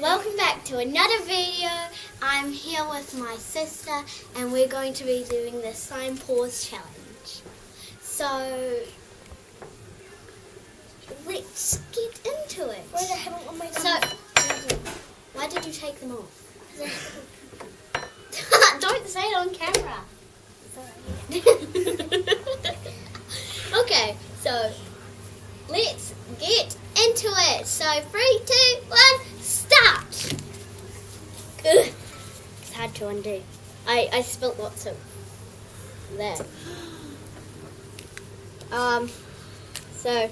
Welcome back to another video. I'm here with my sister and we're going to be doing the slime pause challenge. So let's get into it. Why the hell am I why did you take them off? Don't say it on camera. Okay, so let's get into it. So 3, 2, 1, start. Ugh. It's hard to undo. I spilled lots of there. So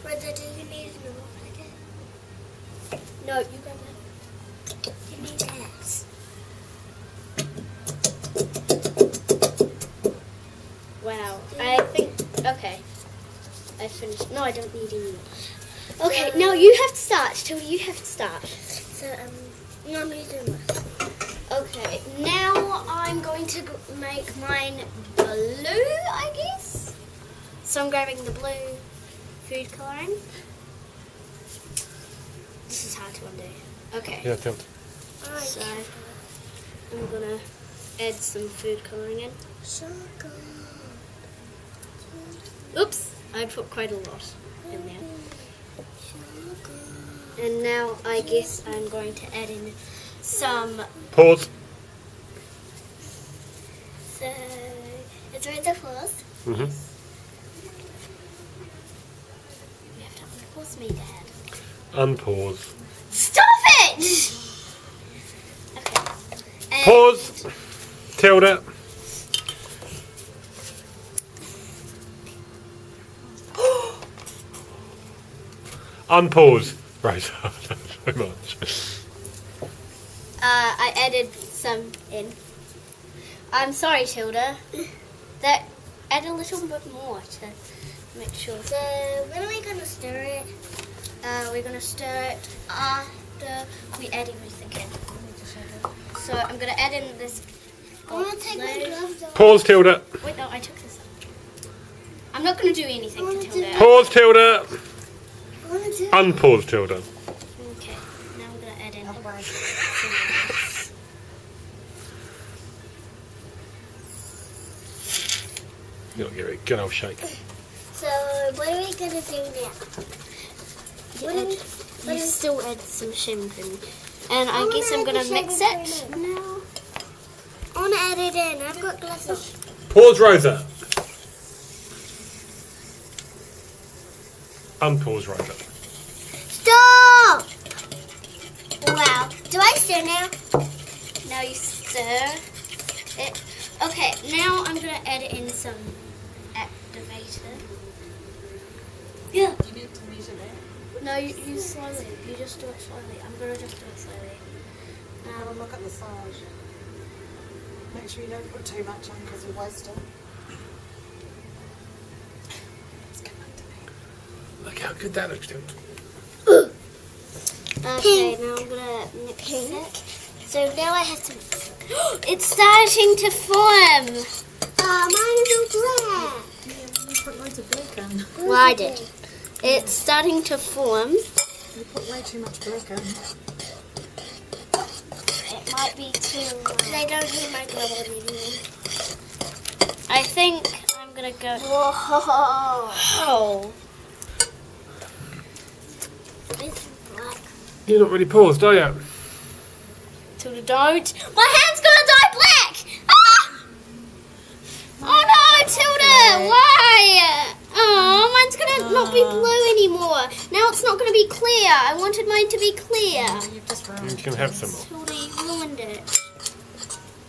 Rosa, do you need another packet? no, you got that. You need X. Wow, I think, okay, I finished. No, I don't need any more. Okay, now you have to start. Tilda, you have to start. So, no, I'm going to do this. Okay, now I'm going to make mine blue, I guess. So I'm grabbing the blue food colouring. This is hard to undo. Okay. Yeah, Tilda. So I'm going to add some food colouring in. Sugar. Oops, I put quite a lot in there. And now I guess I'm going to add in some... Pause. So, it's right to pause. Mm-hmm. You have to unpause me, Dad. Unpause. Stop it! Okay. And Pause. Tilda. Unpause. Rosa. So much. I added some in. I'm sorry, Tilda. That add a little bit more to make sure. So, when are we going to stir it? We're going to stir it after we add everything in. So I'm going to add in this. I want to take my gloves off. Pause, Tilda. Wait, no, I took this up. I'm not going to do anything to Tilda. Pause, Tilda. I want to do it. Unpause, Tilda. Okay, now I'm going to add in some of this. You'll give it a good old shake. So, what are we going to do now? You still add some shrimp in. And I guess I'm going to mix it now. I want to add it in. I've got gloves on. Pause, Rosa. Unpause, Rosa. Stop! Wow. Do I stir now? Now you stir it. Okay, now I'm going to add in some activator. Yeah. You need to measure that. No, you slowly. You just do it slowly. I'm going to just do it slowly. Have a look at the size. Make sure you don't put too much on because you'll waste it. It's coming to me. Look how good that looks, Tilda. Okay, now I'm going to mix it. So now I have to mix it. It's starting to form. Mine is all black. Yeah, you put loads of black in. Well, I did. It's starting to form. You put way too much black in. It might be too I don't need my glove on anymore. I think I'm going to go... Whoa. Oh. It's black. You're not really paused, are you? Tilda, don't. My hand's going to dye black. Ah! Oh no, Tilda. Why? Oh, mine's going to not be blue anymore. Now it's not going to be clear. I wanted mine to be clear. You've just ruined You can have some more. Tilda, you ruined it.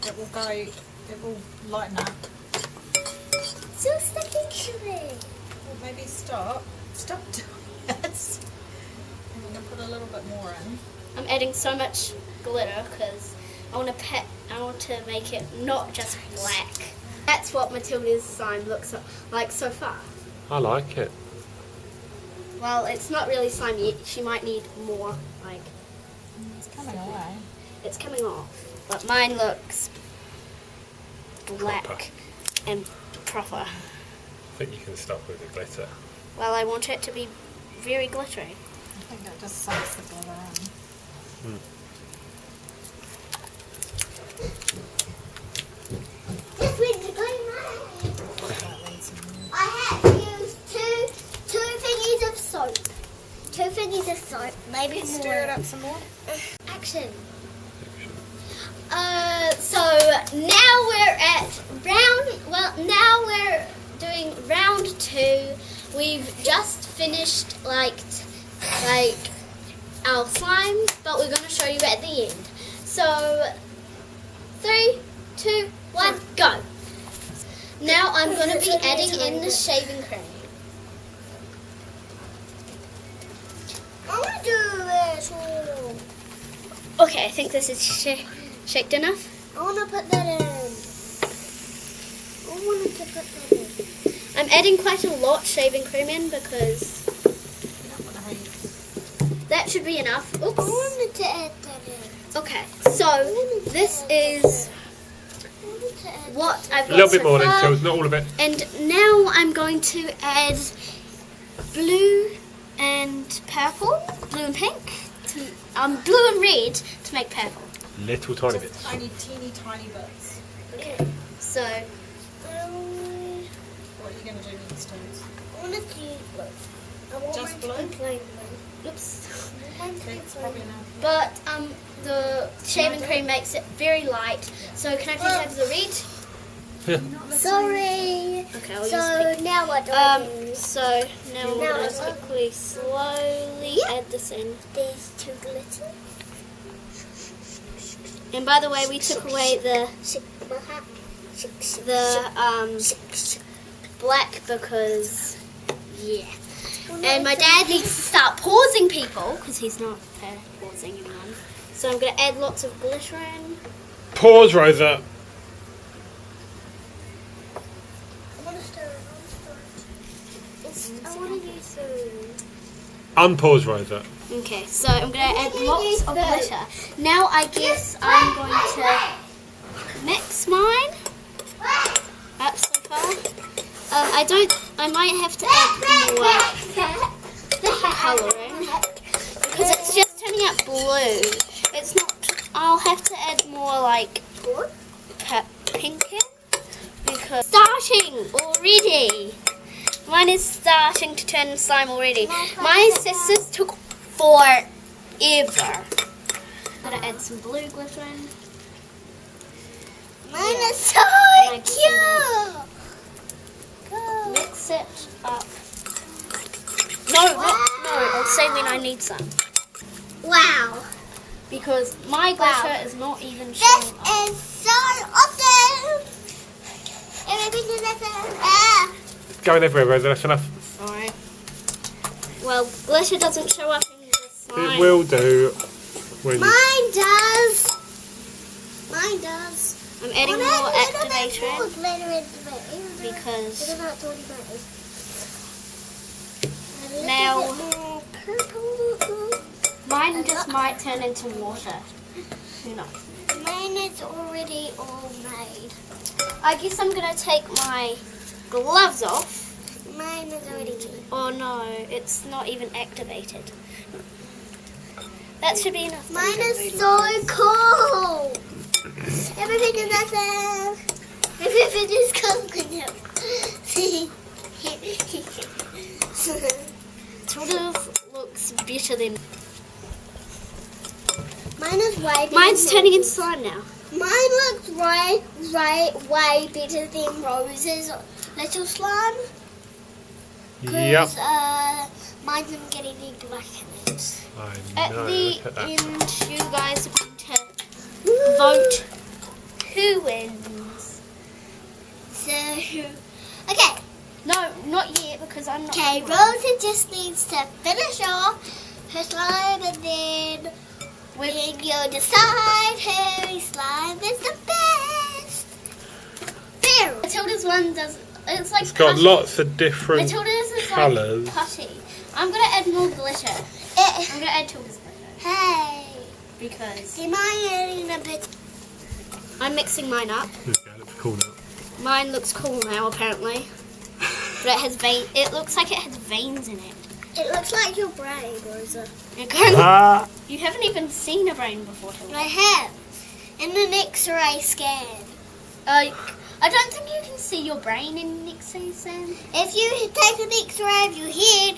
it. Will go, it will lighten up. So sticky to me. Well, maybe stop. Stop doing this. And we're going to put a little bit more in. I'm adding so much glitter because I want to make it not just black. That's what Matilda's slime looks like so far. I like it. Well, it's not really slime yet. She might need more, like, It's coming away. it's coming off. But mine looks black Proper. and proper. I think you can stop with the glitter. Well, I want it to be very glittery. think that just sucks the glitter in. This one's a green one. That needs some- I had to use two thingies of soap. 2 thingies of soap, maybe Stir more. it up some more. Action. So now we're at now we're doing round 2. We've just finished like our slime, but we're going to show you at the end. So 3, 2, 1, go. Now I'm going to be adding in the shaving cream. I want to do this. Okay, I think this is shaked enough. I want to put that in. I wanted to put that in. I'm adding quite a lot shaving cream in because Not what I hate. that should be enough. I Oops. wanted to add that in. Okay, so this is I wanted to add what I've A got little bit so more then, far. so it's not all of it. And now I'm going to add blue and purple, blue and pink, blue and red to make purple. Little tiny bits. I need teeny tiny bits. Okay, so What are you going to do next, Toads? I want to use blue. I want Just mine to blue? be plain blue. oops. I want mine to Okay, be it's plain probably blue. enough. But the shaving cream makes it very light. So can I please have the red? Sorry. Okay, I'll use So pink. now what do I do? So now we're Now going it's to up. quickly, slowly add this in. These 2 glitter. And by the way, we took away the black because, yeah. And my dad needs to start pausing people because he's not pausing anyone. So I'm going to add lots of glitter in. Pause, Rosa. I want to stir it. I want to use the... Unpause, Rosa. Okay, so I'm going to add lots use of those. glitter. Now I guess I'm going to mix mine up so far. I might have to add more colouring because it's just turning out blue. It's not, I'll have to add more like pink in because starting already. Mine is starting to turn slime already. My sisters took forever. Gotta add some blue glitter in. Mine is so Like cute. Mix it up. No, I'll say when I need some. Wow. Because my glitter is not even This showing up. is so awesome. Everything is awesome. Ah. It's going everywhere, Rosa. That's enough. Alright. Well, glitter doesn't show up in the slime. It will do when you... Mine does. Mine does. I'm adding Well, more add a little bit activator more in glitter into it. because It's about 20 minutes. A little Now- bit more purple. mine just might turn into water. Who knows? Mine is already all made. I guess I'm gonna take my gloves off. Mine is already made. Oh no, it's not even activated. That should be enough. Mine is so cool. Everything is awesome. Everything is coconut. Sort of looks better than. Mine is way better. Mine's than turning into slime now. Mine looks way better than Rosa's little slime. Yep. Mine's not getting any black in it. I At know. the Look at that. end, you guys are going to vote who wins. So, okay. No, not yet because I'm not. Okay, Rosa just needs to finish off her slime and then you'll decide whose slime is the best. There. Matilda's one does. It's like It's got putty. lots of different Matilda's is colours. like putty. I'm gonna add more glitter. I'm gonna add Tilda's glitter Hey. because Do you mind adding a bit? I'm mixing mine up. Okay, looks cool now. Mine looks cool now apparently, but it has vein. It looks like it has veins in it. It looks like your brain, Rosa. Ah, You haven't even seen a brain before, Hilda. I have. In an X-ray scan. I don't think you can see your brain in an X-ray scan. If you take an X-ray of your head,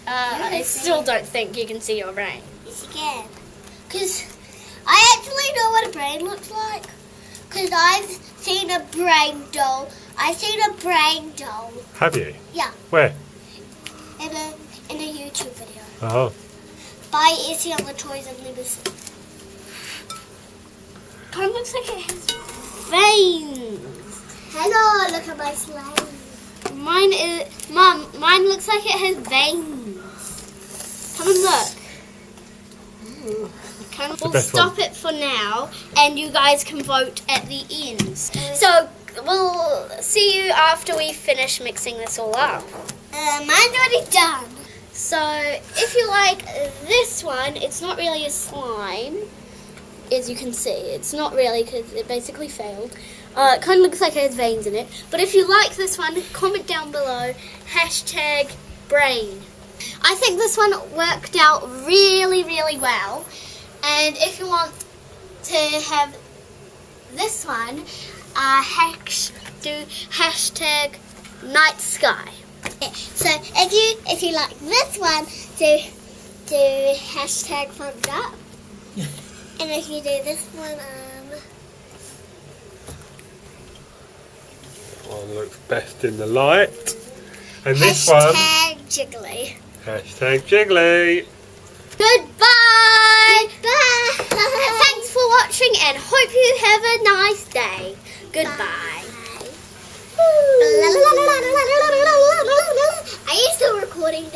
I still don't think you can see your brain. yes you can. Because I actually know what a brain looks like. Because I've seen a brain doll. I've seen a brain doll. have you? Yeah, Where? in a YouTube video. Oh, By Essie on the Toys I've never seen. Kind of looks like it has veins. Hello, look at my slime. Mine looks like it has veins. Come and look. We'll best stop it for now, and you guys can vote at the end. So we'll see you after we finish mixing this all up. Mine's already done. So if you like this one, it's not really a slime, as you can see. It's not really, because it basically failed. It kind of looks like it has veins in it. But if you like this one, comment down below, #brain. I think this one worked out really, really well. And if you want to have this one, do #night_sky. So if you like this one, do #thumbs up. And if you do this one, one looks best in the light. And this one, #jiggly. #jiggly. Goodbye! Bye. Thanks for watching and hope you have a nice day. Goodbye. Are you still recording this?